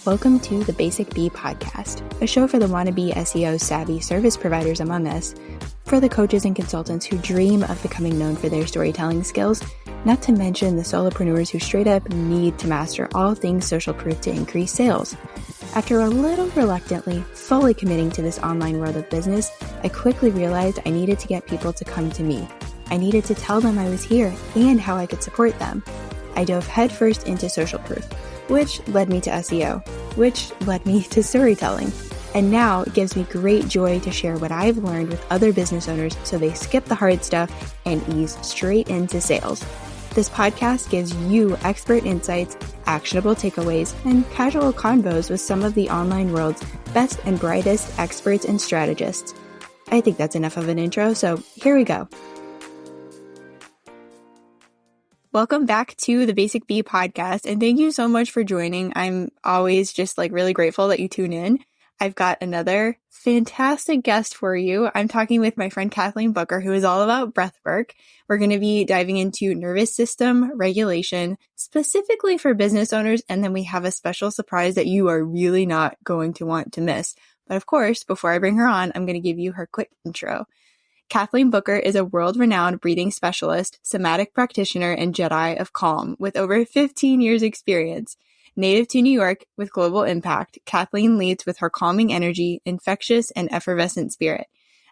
Welcome to the Basic Bee podcast, a show for the wannabe SEO savvy service providers among us, for the coaches and consultants who dream of becoming known for their storytelling skills, not to mention the solopreneurs who straight up need to master all things social proof to increase sales. After a little reluctantly fully committing to this online world of business, I quickly realized I needed to get people to come to me. I needed to tell them I was here and how I could support them. I dove headfirst into social proof, which led me to SEO, which led me to storytelling. And now it gives me great joy to share what I've learned with other business owners so they skip the hard stuff and ease straight into sales. This podcast gives you expert insights, actionable takeaways, and casual convos with some of the online world's best and brightest experts and strategists. I think that's enough of an intro, so here we go. Welcome back to the Basic Bee podcast, and thank you so much for joining. I'm always just really grateful that you tune in. I've got another fantastic guest for you. I'm talking with my friend Kathleen Booker, who is all about breath work. We're going to be diving into nervous system regulation, specifically for business owners, and then we have a special surprise that you are really not going to want to miss. But of course, before I bring her on, I'm going to give you her quick intro. Kathleen Booker is a world-renowned breathing specialist, somatic practitioner, and Jedi of Calm with over 15 years experience. Native to New York with global impact, Kathleen leads with her calming energy, infectious, and effervescent spirit.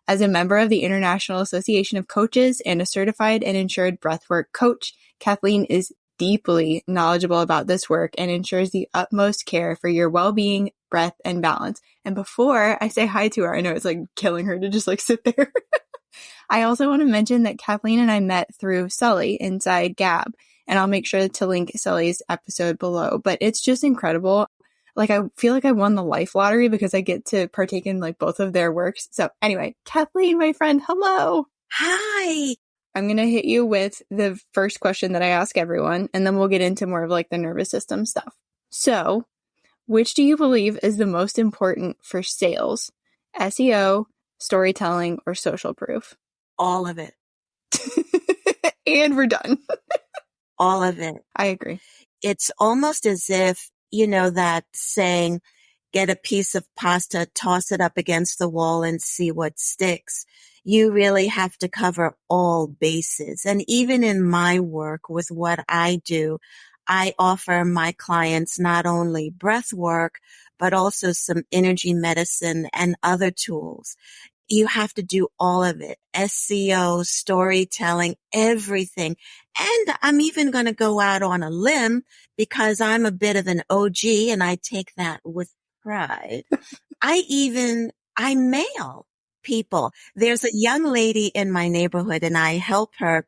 As a member of the International Association of Coaches and a certified and insured breathwork coach, Kathleen is deeply knowledgeable about this work and ensures the utmost care for your well-being, breath, and balance. And before I say hi to her, I know it's killing her to just sit there. I also want to mention that Kathleen and I met through Sully inside Gab, and I'll make sure to link Sully's episode below. But it's just incredible. I feel like I won the life lottery because I get to partake in both of their works. So anyway, Kathleen, my friend, hello. Hi. I'm going to hit you with the first question that I ask everyone, and then we'll get into more of the nervous system stuff. So, which do you believe is the most important for sales? SEO, storytelling, or social proof? All of it. And we're done. All of it. I agree. It's almost as if, that saying, get a piece of pasta, toss it up against the wall and see what sticks. You really have to cover all bases. And even in my work with what I do, I offer my clients not only breath work, but also some energy medicine and other tools. You have to do all of it. SEO, storytelling, everything. And I'm even going to go out on a limb because I'm a bit of an OG and I take that with pride. I mail people. There's a young lady in my neighborhood and I help her,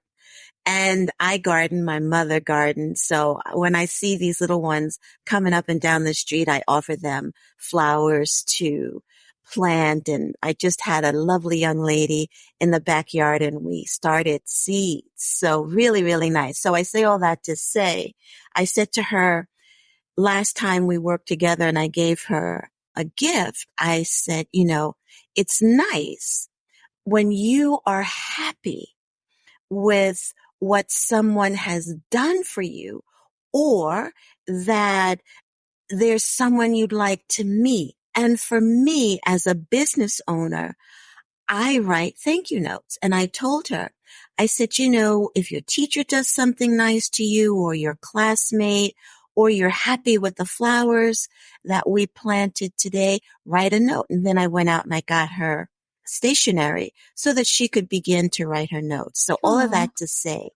and I garden, my mother gardens. So when I see these little ones coming up and down the street, I offer them flowers to plant. And I just had a lovely young lady in the backyard and we started seeds. So really, really nice. So I say all that to say, I said to her last time we worked together and I gave her a gift, I said, it's nice when you are happy with what someone has done for you, or that there's someone you'd like to meet. And for me, as a business owner, I write thank you notes. And I told her, I said, if your teacher does something nice to you, or your classmate, or you're happy with the flowers that we planted today, write a note. And then I went out and I got her stationery so that she could begin to write her notes. So all of that to say,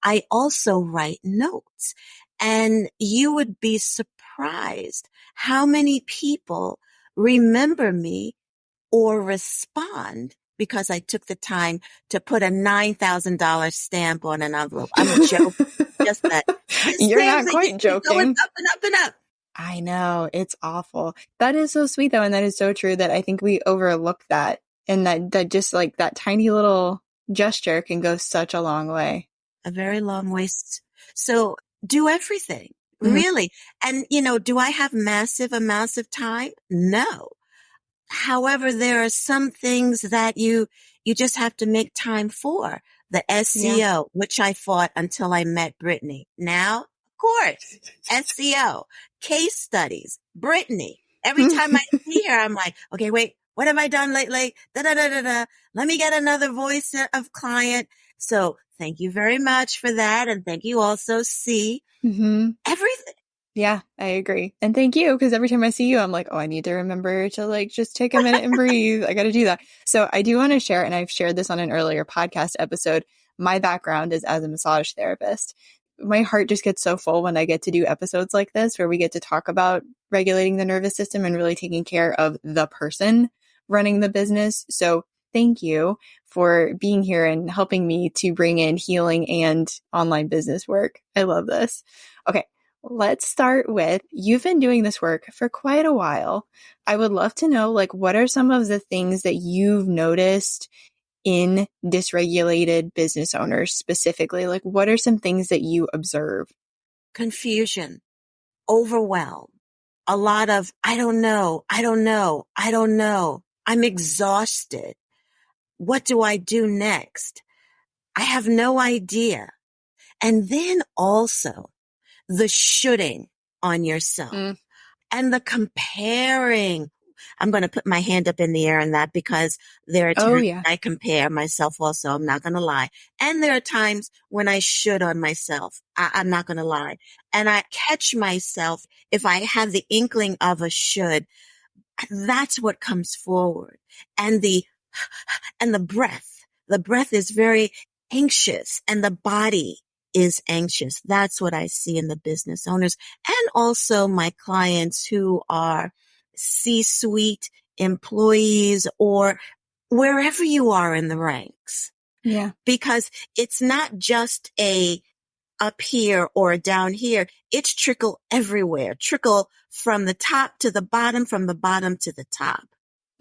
I also write notes. And you would be surprised how many people remember me or respond because I took the time to put a $9,000 stamp on an envelope. I'm joking. Just that. You're not quite joking. Going up and up and up. I know. It's awful. That is so sweet though. And that is so true that I think we overlook that. And that just that tiny little gesture can go such a long way. A very long way. So do everything. Mm-hmm. Really. And, do I have massive amounts of time? No. However, there are some things that you just have to make time for. The SEO, which I fought until I met Brittany. Now, of course, SEO, case studies, Brittany. Every time I see her, I'm like, okay, wait, what have I done lately? Da, da, da, da, da. Let me get another voice of client. So thank you very much for that. And thank you also, C. Mm-hmm. Everything. Yeah, I agree. And thank you, because every time I see you, I'm like, oh, I need to remember to like just take a minute and breathe. I got to do that. So I do want to share, and I've shared this on an earlier podcast episode. My background is as a massage therapist. My heart just gets so full when I get to do episodes like this, where we get to talk about regulating the nervous system and really taking care of the person running the business. So thank you for being here and helping me to bring in healing and online business work. I love this. Okay. Let's start with, you've been doing this work for quite a while. I would love to know, like, what are some of the things that you've noticed in dysregulated business owners specifically? Like, what are some things that you observe? Confusion, overwhelm, a lot of, I don't know. I'm exhausted. What do I do next? I have no idea. And then also the shooting on yourself and the comparing. I'm going to put my hand up in the air on that, because there are times I compare myself also. I'm not going to lie. And there are times when I should on myself. I'm not going to lie. And I catch myself if I have the inkling of a should. That's what comes forward. And the breath is very anxious, and the body is anxious. That's what I see in the business owners, and also my clients who are C-suite employees or wherever you are in the ranks. Yeah. Because it's not just a up here or down here. It's trickle everywhere. Trickle from the top to the bottom, from the bottom to the top.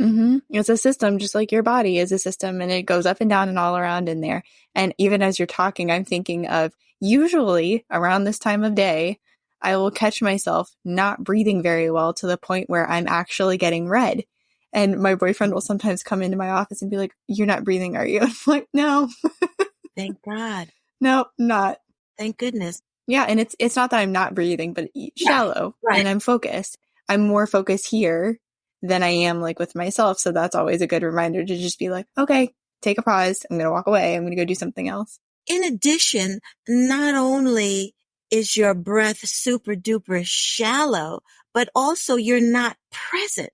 Mm-hmm. It's a system, just like your body is a system, and it goes up and down and all around in there. And even as you're talking, I'm thinking of, usually around this time of day, I will catch myself not breathing very well to the point where I'm actually getting red. And my boyfriend will sometimes come into my office and be like, "You're not breathing, are you?" I'm like, "No." Thank God. No, not. Thank goodness. Yeah, and it's not that I'm not breathing, but shallow, right. And I'm focused. I'm more focused here than I am like with myself. So that's always a good reminder to just be like, okay, take a pause. I'm going to walk away. I'm going to go do something else. In addition, not only is your breath super duper shallow, but also you're not present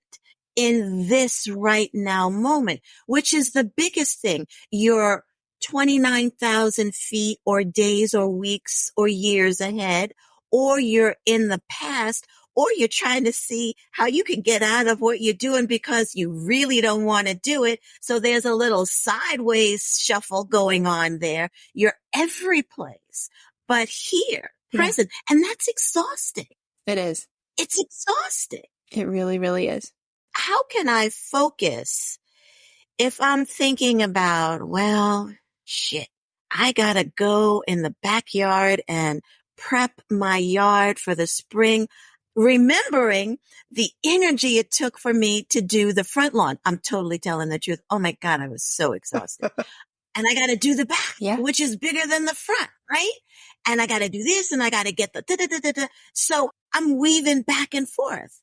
in this right now moment, which is the biggest thing. You're 29,000 feet or days or weeks or years ahead, or you're in the past, or you're trying to see how you can get out of what you're doing because you really don't want to do it. So there's a little sideways shuffle going on there. You're every place but here, present. And that's exhausting. It is. It's exhausting. It really, really is. How can I focus if I'm thinking about, well, shit, I gotta go in the backyard and prep my yard for the spring, remembering the energy it took for me to do the front lawn. I'm totally telling the truth. Oh my God, I was so exhausted. And I got to do the back, which is bigger than the front, right? And I got to do this, and I got to get the da-da-da-da-da. So I'm weaving back and forth.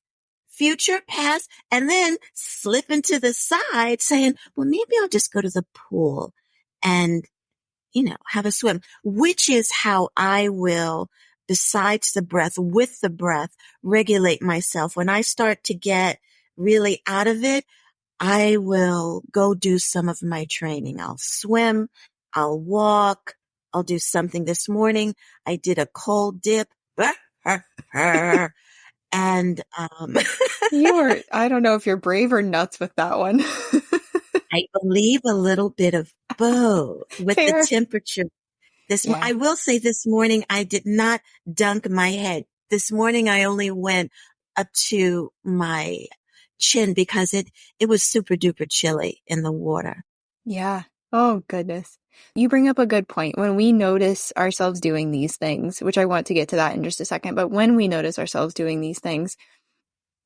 Future, past, and then slipping to the side saying, well, maybe I'll just go to the pool and, have a swim, which is how I will, besides the breath, with the breath, regulate myself. When I start to get really out of it, I will go do some of my training. I'll swim, I'll walk, I'll do something. This morning I did a cold dip. And I don't know if you're brave or nuts with that one. I believe a little bit of both with the temperature. I will say this morning I did not dunk my head. This morning I only went up to my chin because it was super duper chilly in the water. Yeah. Oh, goodness. You bring up a good point. When we notice ourselves doing these things, which I want to get to that in just a second, but when we notice ourselves doing these things,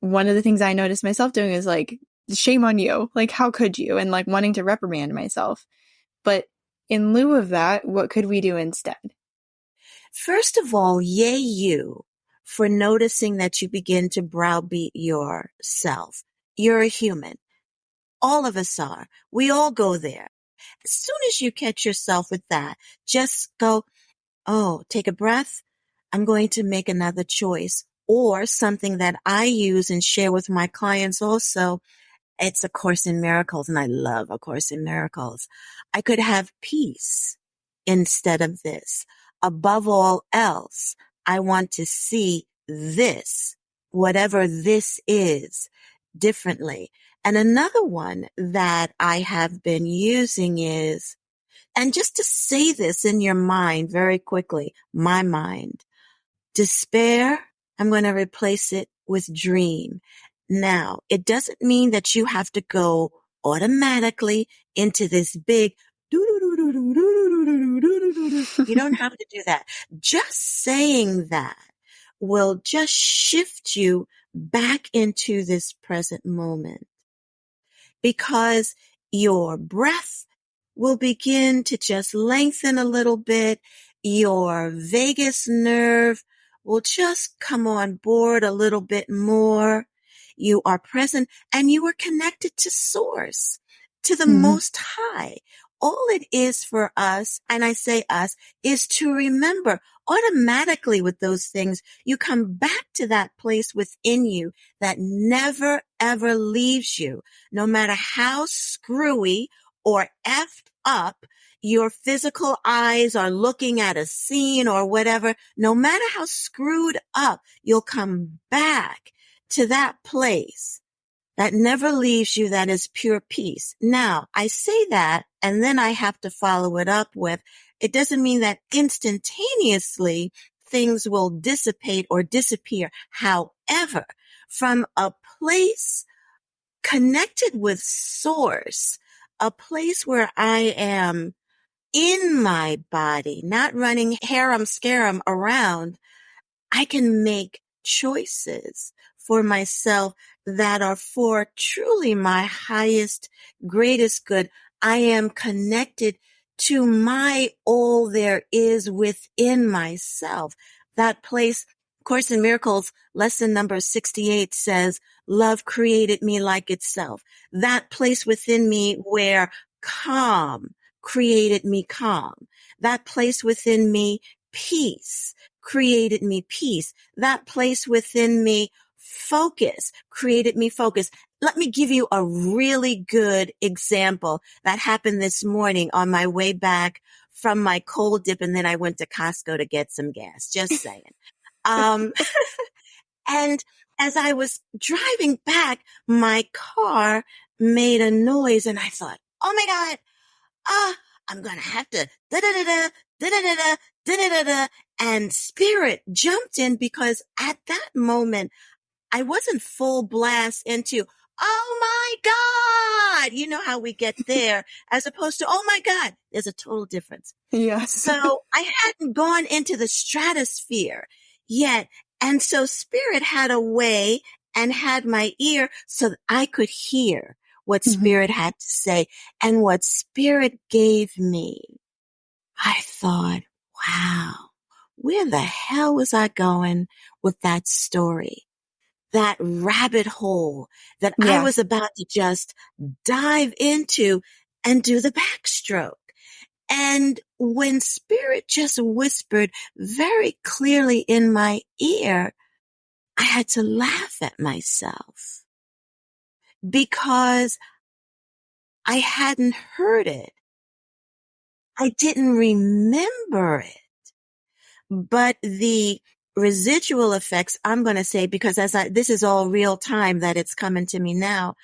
one of the things I noticed myself doing is like, shame on you. Like, how could you? And like wanting to reprimand myself. But in lieu of that, what could we do instead? First of all, yay you for noticing that you begin to browbeat yourself. You're a human. All of us are. We all go there. As soon as you catch yourself with that, just go, oh, take a breath. I'm going to make another choice. Or something that I use and share with my clients also. It's A Course in Miracles, and I love A Course in Miracles. I could have peace instead of this. Above all else, I want to see this, whatever this is, differently. And another one that I have been using is, and just to say this in your mind very quickly, my mind, despair, I'm going to replace it with dream. Now, it doesn't mean that you have to go automatically into this big you don't have to do that. Just saying that will just shift you back into this present moment, because your breath will begin to just lengthen a little bit. Your vagus nerve will just come on board a little bit more. You are present and you are connected to source, to the Most High. All it is for us, and I say us, is to remember automatically with those things. You come back to that place within you that never, ever leaves you. No matter how screwy or effed up your physical eyes are looking at a scene or whatever, no matter how screwed up, you'll come back to that place that never leaves you, that is pure peace. Now, I say that, and then I have to follow it up with, it doesn't mean that instantaneously things will dissipate or disappear. However, from a place connected with source, a place where I am in my body, not running harem-scarum around, I can make choices for myself that are for truly my highest, greatest good. I am connected to my all there is within myself. That place, Course in Miracles, lesson number 68 says, love created me like itself. That place within me where calm created me calm. That place within me, peace, created me peace. That place within me, focus, created me focus. Let me give you a really good example that happened this morning on my way back from my cold dip, and then I went to Costco to get some gas. Just saying. And as I was driving back, my car made a noise, and I thought, oh my God, I'm going to have to da-da-da-da, da-da-da-da, da-da-da-da. And spirit jumped in, because at that moment, I wasn't full blast into, oh my God. You know how we get there, as opposed to, oh my God. There's a total difference. Yes. So I hadn't gone into the stratosphere yet. And so spirit had a way and had my ear so that I could hear what spirit had to say. And what spirit gave me, I thought, wow, where the hell was I going with that story? That rabbit hole that I was about to just dive into and do the backstroke. And when spirit just whispered very clearly in my ear, I had to laugh at myself, because I hadn't heard it. I didn't remember it. But the residual effects, I'm going to say, because this is all real time that it's coming to me now,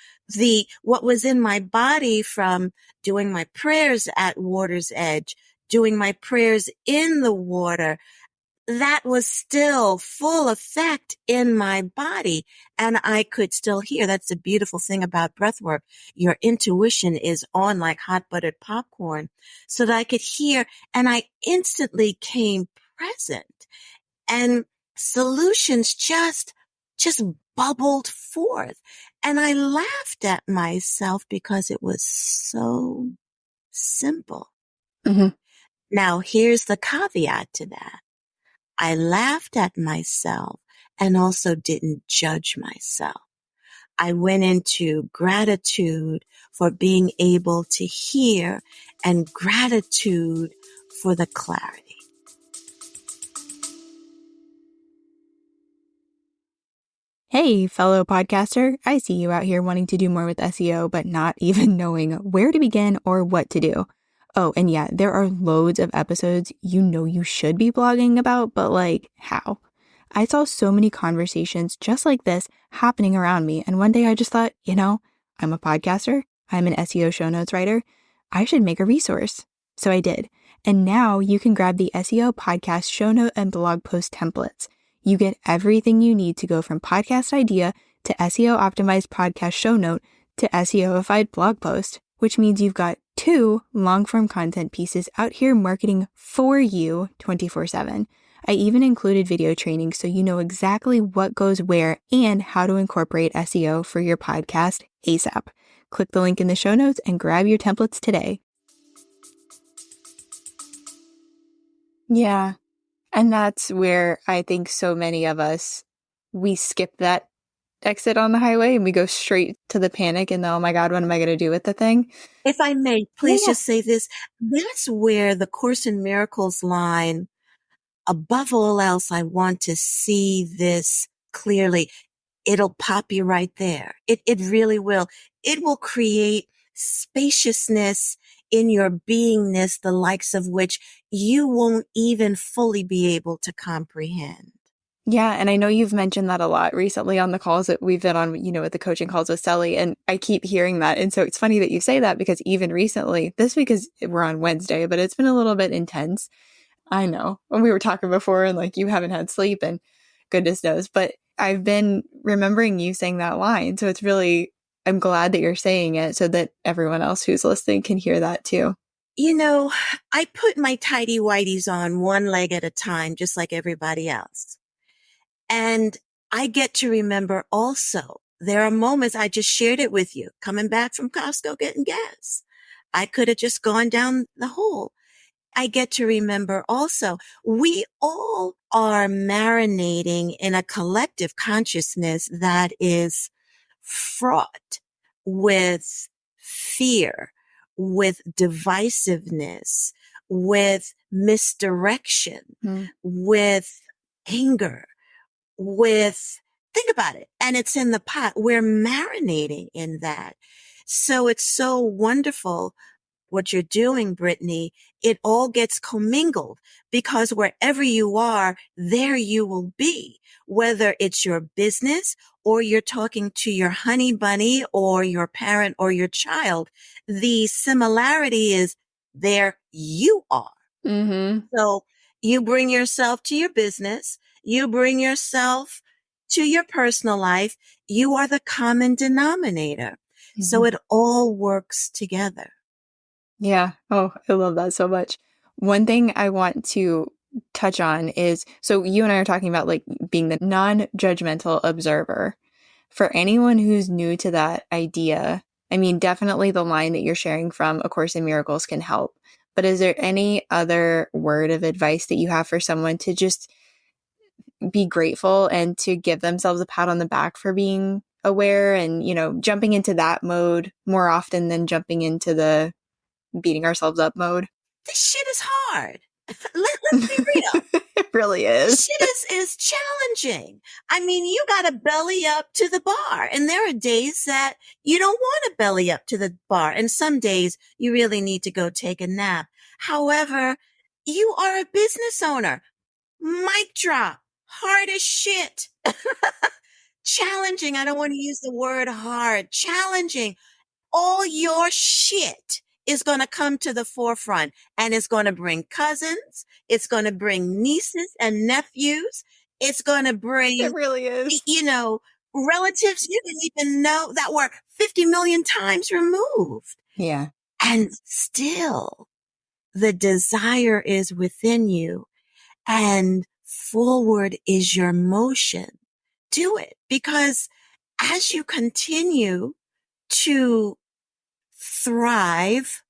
what was in my body from doing my prayers at water's edge, doing my prayers in the water, that was still full effect in my body, and I could still hear. That's the beautiful thing about breath work. Your intuition is on like hot buttered popcorn, so that I could hear, and I instantly came present, and solutions just bubbled forth. And I laughed at myself because it was so simple. Now, here's the caveat to that. I laughed at myself and also didn't judge myself. I went into gratitude for being able to hear and gratitude for the clarity. Hey, fellow podcaster, I see you out here wanting to do more with SEO, but not even knowing where to begin or what to do. Oh, and yeah, there are loads of episodes you know you should be blogging about, but like, how? I saw so many conversations just like this happening around me, and one day I just thought, I'm a podcaster, I'm an SEO show notes writer, I should make a resource. So I did. And now you can grab the SEO podcast show note and blog post templates. You get everything you need to go from podcast idea to SEO optimized podcast show note to SEOified blog post, which means you've got 2 long-form content pieces out here marketing for you 24/7. I even included video training so you know exactly what goes where and how to incorporate SEO for your podcast ASAP. Click the link in the show notes and grab your templates today. Yeah. And that's where I think so many of us, we skip that exit on the highway and we go straight to the panic and the, oh my God, what am I going to do with the thing? If I may, please Yeah. just say this. That's where the Course in Miracles line, above all else, I want to see this clearly. It'll pop you right there. It really will. It will create spaciousness in your beingness, the likes of which you won't even fully be able to comprehend. Yeah. And I know you've mentioned that a lot recently on the calls that we've been on, with the coaching calls with Sally. And I keep hearing that. And so it's funny that you say that because even recently, this week we're on Wednesday, but it's been a little bit intense. I know when we were talking before and like you haven't had sleep and goodness knows, but I've been remembering you saying that line. So it's really, I'm glad that you're saying it so that everyone else who's listening can hear that too. I put my tidy whities on one leg at a time, just like everybody else. And I get to remember also, there are moments, I just shared it with you, coming back from Costco getting gas. I could have just gone down the hole. I get to remember also, we all are marinating in a collective consciousness that is fraught with fear, with divisiveness, with misdirection, with anger, think about it. And it's in the pot. We're marinating in that. So it's so wonderful what you're doing, Brittany. It all gets commingled because wherever you are, there you will be, whether it's your business or you're talking to your honey bunny or your parent or your child. The similarity is there you are. Mm-hmm. So you bring yourself to your business. You bring yourself to your personal life. You are the common denominator. Mm-hmm. So it all works together. Yeah. Oh, I love that so much. One thing I want to touch on is, so you and I are talking about like being the non-judgmental observer. For anyone who's new to that idea, I mean, definitely the line that you're sharing from A Course in Miracles can help. But is there any other word of advice that you have for someone to just be grateful and to give themselves a pat on the back for being aware and, jumping into that mode more often than jumping into the beating ourselves up mode? This shit is hard. Let's be real. It really is. Shit is challenging. I mean, you got to belly up to the bar. And there are days that you don't want to belly up to the bar. And some days you really need to go take a nap. However, you are a business owner. Mic drop. Hard as shit. Challenging. I don't want to use the word hard. Challenging. All your shit is going to come to the forefront and it's going to bring cousins. It's going to bring nieces and nephews. It's going to bring, It really is. relatives you didn't even know that were 50 million times removed. Yeah. And still the desire is within you and forward is your motion. Do it because as you continue to thrive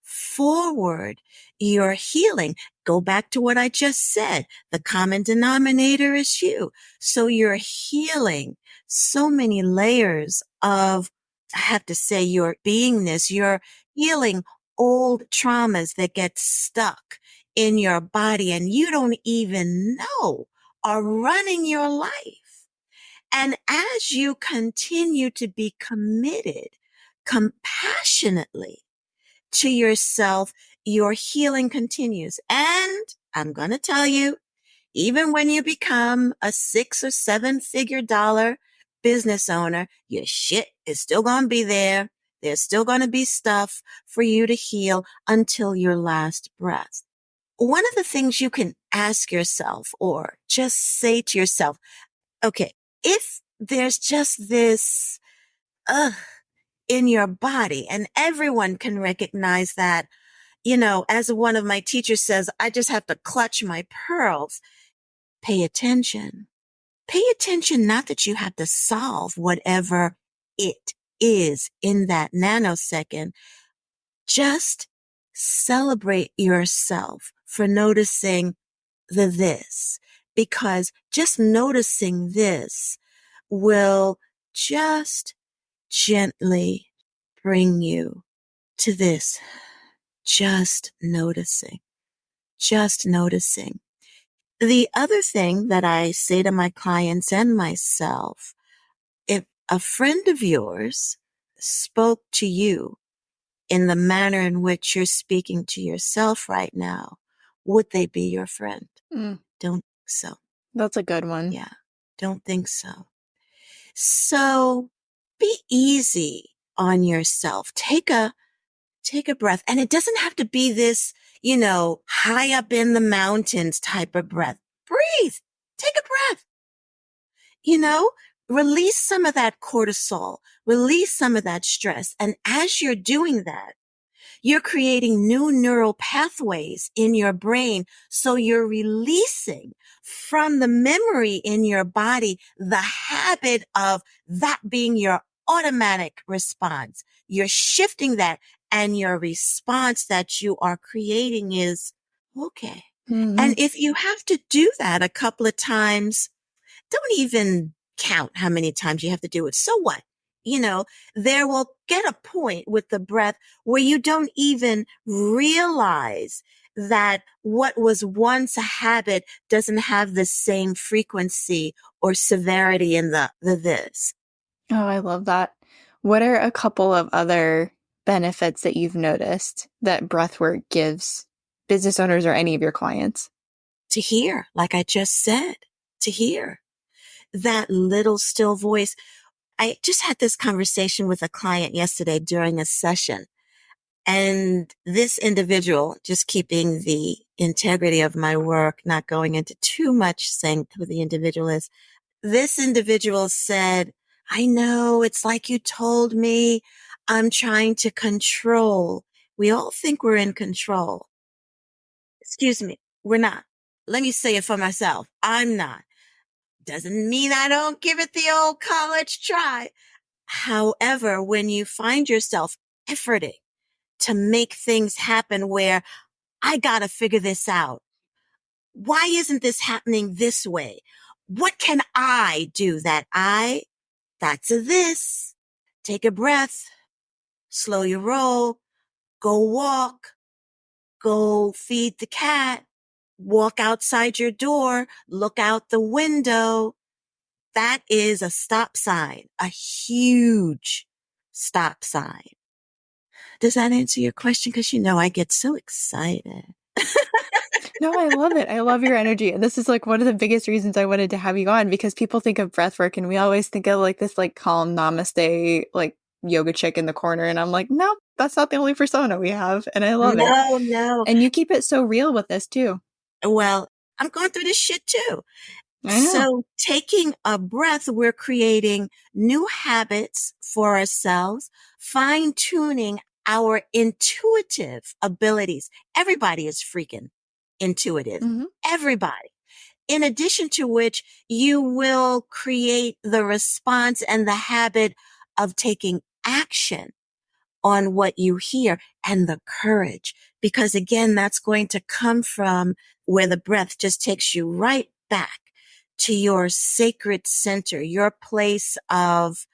forward, you're healing. go back to what I just said. The common denominator is you. So you're healing so many layers of, I have to say, your beingness. You're healing old traumas that get stuck in your body and you don't even know are running your life. And as you continue to be committed compassionately to yourself, your healing continues. And I'm going to tell you, even when you become a 6 or 7 figure dollar business owner, your shit is still going to be there. There's still going to be stuff for you to heal until your last breath. One of the things you can ask yourself or just say to yourself, okay, if there's just this, in your body and everyone can recognize that, as one of my teachers says, I just have to clutch my pearls. Pay attention. Pay attention, not that you have to solve whatever it is in that nanosecond. Just celebrate yourself for noticing this, because just noticing this will just gently bring you to this. Just noticing. The other thing that I say to my clients and myself, if a friend of yours spoke to you in the manner in which you're speaking to yourself right now, would they be your friend? Don't think so. That's a good one. Yeah, don't think so. So be easy on yourself. Take a breath. And it doesn't have to be this, high up in the mountains type of breath. Breathe. Take a breath. Release some of that cortisol, release some of that stress. And as you're doing that, you're creating new neural pathways in your brain. So you're releasing from the memory in your body the habit of that being your automatic response. You're shifting that, and your response that you are creating is okay. Mm-hmm. And if you have to do that a couple of times, don't even count how many times you have to do it. So what? There will get a point with the breath where you don't even realize that what was once a habit doesn't have the same frequency or severity in the this. Oh, I love that. What are a couple of other benefits that you've noticed that breathwork gives business owners or any of your clients? To hear, like I just said, to hear that little still voice. I just had this conversation with a client yesterday during a session, and this individual, just keeping the integrity of my work, not going into too much saying who the individual is. This individual said, I know, it's like you told me, I'm trying to control. We all think we're in control. Excuse me, we're not. Let me say it for myself. I'm not. Doesn't mean I don't give it the old college try. However, when you find yourself efforting to make things happen where I got to figure this out. Why isn't this happening this way? What can I do that's a this. Take a breath, slow your roll, go walk, go feed the cat, walk outside your door, look out the window. That is a stop sign, a huge stop sign. Does that answer your question? Because I get so excited. No, I love it. I love your energy. And this is like one of the biggest reasons I wanted to have you on, because people think of breathwork and we always think of like this like calm namaste, like yoga chick in the corner. And I'm like, no, that's not the only persona we have. And I love it. No. And you keep it so real with this too. Well, I'm going through this shit too. I know. So taking a breath, we're creating new habits for ourselves, fine tuning our intuitive abilities. Everybody is freaking intuitive. Mm-hmm. Everybody. In addition to which, you will create the response and the habit of taking action on what you hear, and the courage. Because again, that's going to come from where the breath just takes you right back to your sacred center, your place of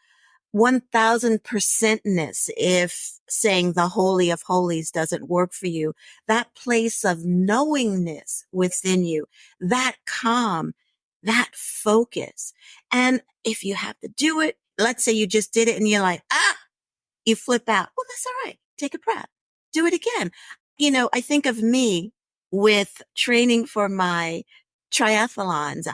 1000%ness. If saying the Holy of Holies doesn't work for you, that place of knowingness within you, that calm, that focus. And if you have to do it, let's say you just did it and you're like, you flip out. Well, that's all right. Take a breath. Do it again. I think of me with training for my triathlons.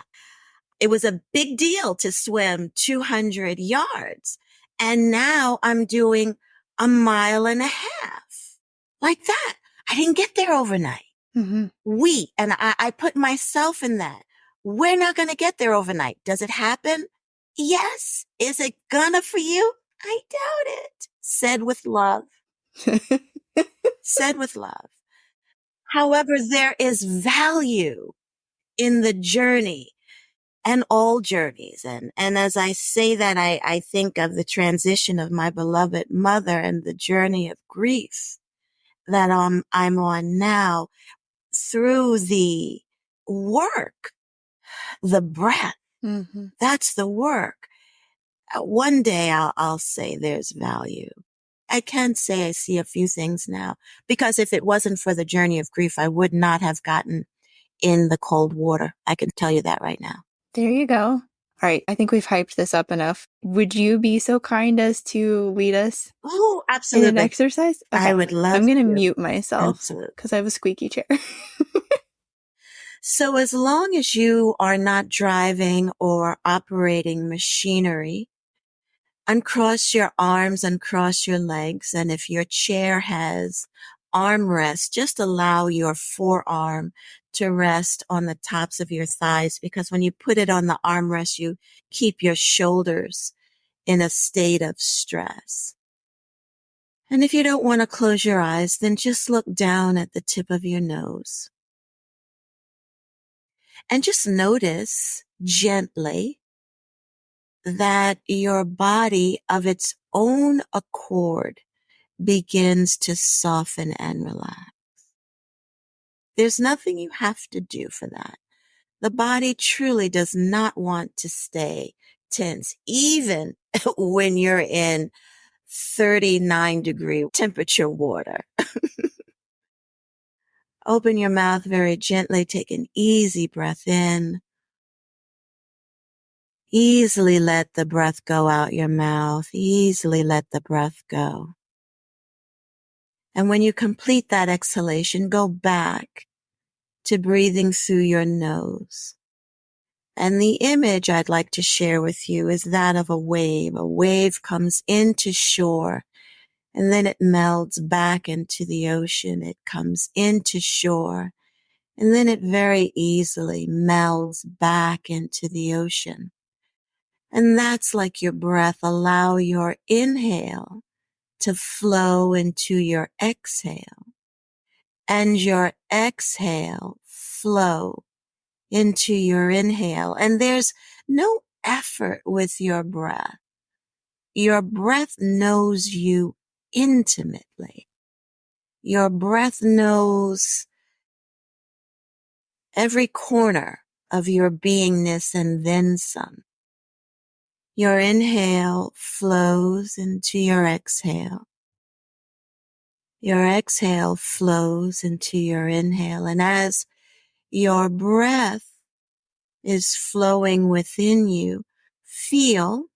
It was a big deal to swim 200 yards. And now I'm doing a mile and a half like that. I didn't get there overnight. Mm-hmm. And I put myself in that. We're not going to get there overnight. Does it happen? Yes. Is it gonna for you? I doubt it. Said with love. Said with love. However, there is value in the journey and all journeys. And as I say that, I think of the transition of my beloved mother and the journey of grief that I'm on now through the work, the breath. Mm-hmm. That's the work. One day I'll say there's value. I can say I see a few things now, because if it wasn't for the journey of grief, I would not have gotten in the cold water. I can tell you that right now. There you go. All right. I think we've hyped this up enough. Would you be so kind as to lead us Oh, in an absolutely. exercise? Okay. I would love I'm going to to. mute myself Absolutely. because I have a squeaky chair. So as long as you are not driving or operating machinery, uncross your arms, uncross your legs. And if your chair has armrests, just allow your forearm to rest on the tops of your thighs, because when you put it on the armrest, you keep your shoulders in a state of stress. And if you don't want to close your eyes, then just look down at the tip of your nose. And just notice gently that your body of its own accord begins to soften and relax. There's nothing you have to do for that. The body truly does not want to stay tense, even when you're in 39-degree temperature water. Open your mouth very gently. Take an easy breath in. Easily let the breath go out your mouth. Easily let the breath go. And when you complete that exhalation, go back to breathing through your nose. And the image I'd like to share with you is that of a wave. A wave comes into shore and then it melds back into the ocean. It comes into shore and then it very easily melds back into the ocean. And that's like your breath. Allow your inhale to flow into your exhale, and your exhale flow into your inhale. And there's no effort with your breath. Your breath knows you intimately. Your breath knows every corner of your beingness and then some. Your inhale flows into your exhale. Your exhale flows into your inhale. And as your breath is flowing within you, feel,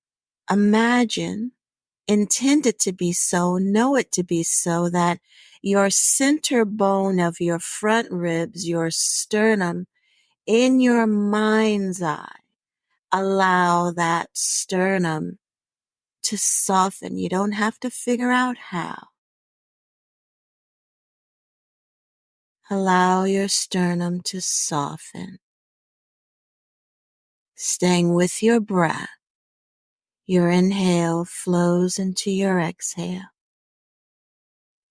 imagine, intend it to be so, know it to be so, that your center bone of your front ribs, your sternum, in your mind's eye, allow that sternum to soften. You don't have to figure out how. Allow your sternum to soften. Staying with your breath, your inhale flows into your exhale.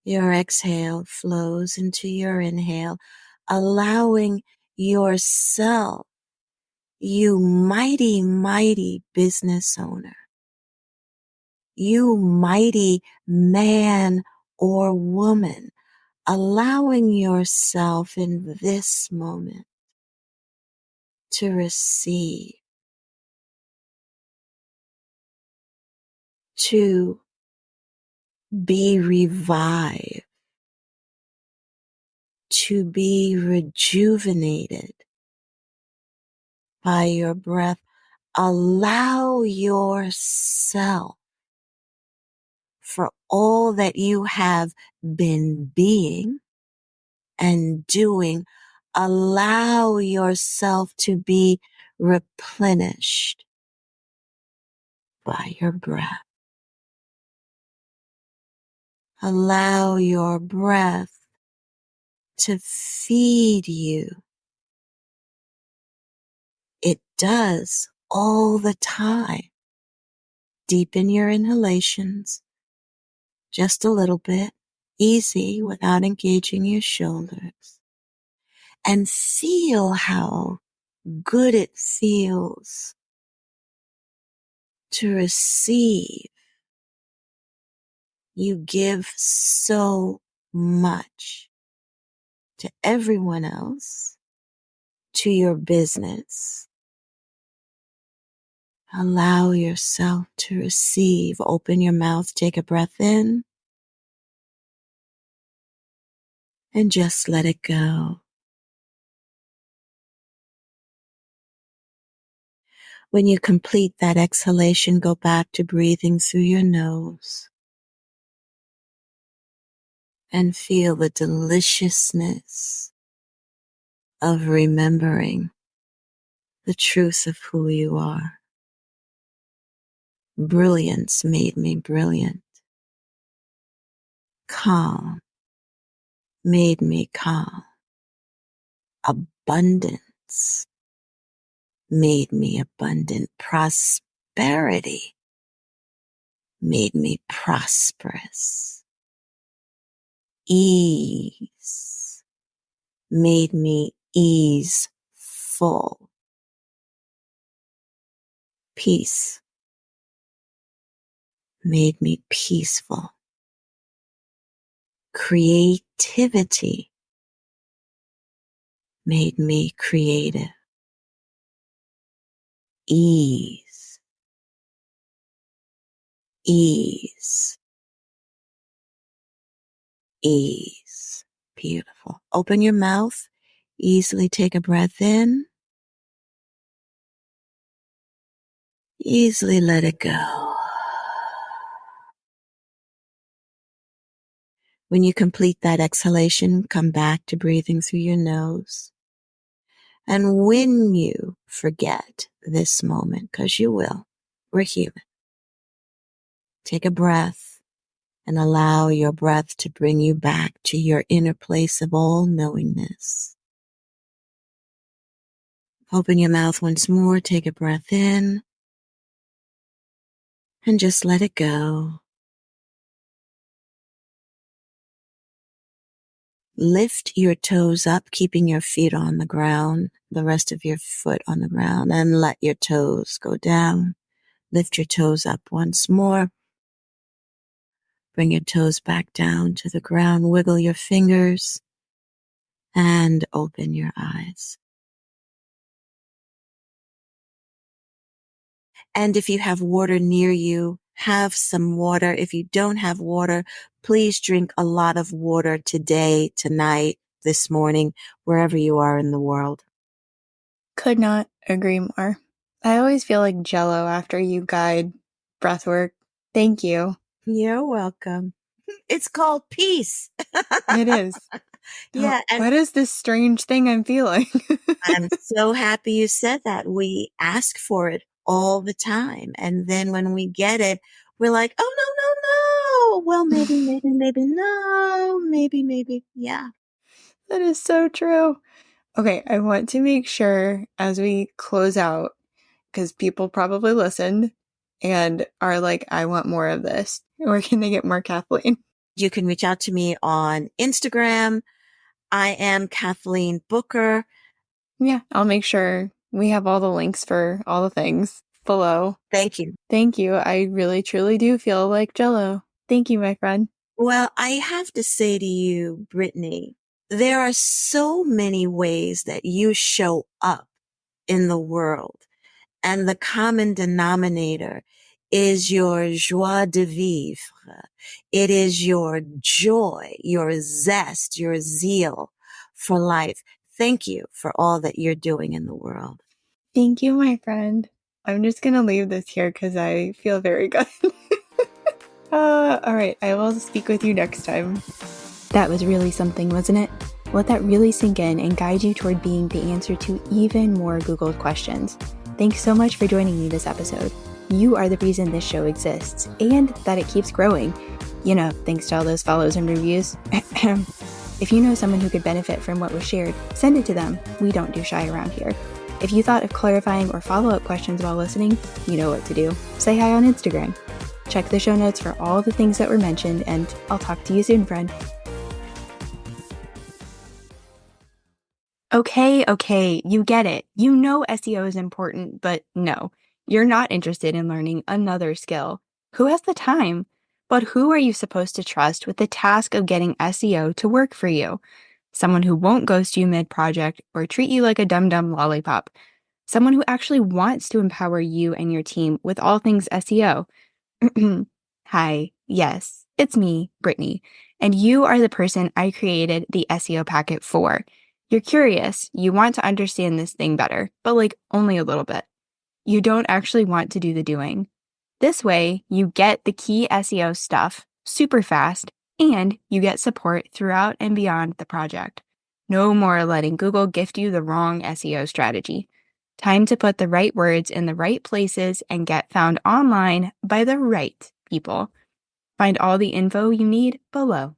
Your exhale flows into your inhale, allowing yourself, you mighty, mighty business owner, You mighty man or woman, allowing yourself in this moment to receive, to be revived, to be rejuvenated by your breath. Allow yourself, for all that you have been being and doing, allow yourself to be replenished by your breath. Allow your breath to feed you. It does all the time. Deepen your inhalations just a little bit, easy, without engaging your shoulders. And feel how good it feels to receive. You give so much to everyone else, to your business. Allow yourself to receive. Open your mouth, take a breath in, and just let it go. When you complete that exhalation, go back to breathing through your nose and feel the deliciousness of remembering the truth of who you are. Brilliance made me brilliant. Calm made me calm. Abundance made me abundant. Prosperity made me prosperous. Ease made me easeful. Peace made me peaceful. Creativity made me creative. Ease, ease, ease. Beautiful. Open your mouth. Easily take a breath in. Easily let it go. When you complete that exhalation, come back to breathing through your nose. And when you forget this moment, because you will, we're human, take a breath and allow your breath to bring you back to your inner place of all knowingness. Open your mouth once more, take a breath in, and just let it go. Lift your toes up, keeping your feet on the ground, the rest of your foot on the ground, and let your toes go down. Lift your toes up once more. Bring your toes back down to the ground. Wiggle your fingers and open your eyes. And if you have water near you, have some water. If you don't have water, please drink a lot of water today, tonight, this morning, wherever you are in the world. Could not agree more. I always feel like jello after you guide breath work. Thank you. You're welcome. It's called peace. It is. Yeah. And what is this strange thing I'm feeling? I'm so happy you said that. We ask for it all the time. And then when we get it, we're like, oh, no, no, no. Well, maybe, no, maybe. Yeah. That is so true. Okay, I want to make sure as we close out, because people probably listened and are like, I want more of this. Where can they get more Kathleen? You can reach out to me on Instagram. I am Kathleen Booker. Yeah, I'll make sure we have all the links for all the things. below. Thank you. Thank you. I really truly do feel like Jello. Thank you, my friend. Well, I have to say to you, Brittany, there are so many ways that you show up in the world, and the common denominator is your joie de vivre. It is your joy, your zest, your zeal for life. Thank you for all that you're doing in the world. Thank you, my friend. I'm just going to leave this here because I feel very good. All right, I will speak with you next time. That was really something, wasn't it? Let that really sink in and guide you toward being the answer to even more Googled questions. Thanks so much for joining me this episode. You are the reason this show exists and that it keeps growing. You know, thanks to all those follows and reviews. If you know someone who could benefit from what was shared, send it to them. We don't do shy around here. If you thought of clarifying or follow-up questions while listening, you know what to do. Say hi on Instagram. Check the show notes for all the things that were mentioned, and I'll talk to you soon, friend. Okay, you get it. You know SEO is important, but no, you're not interested in learning another skill. Who has the time? But who are you supposed to trust with the task of getting SEO to work for you? Someone who won't ghost you mid-project or treat you like a dum-dum lollipop. Someone who actually wants to empower you and your team with all things SEO. Hi, yes, it's me, Brittany, and you are the person I created the SEO packet for. You're curious, you want to understand this thing better, but like only a little bit. You don't actually want to do the doing. This way, you get the key SEO stuff super fast, and you get support throughout and beyond the project. No more letting Google gift you the wrong SEO strategy. Time to put the right words in the right places and get found online by the right people. Find all the info you need below.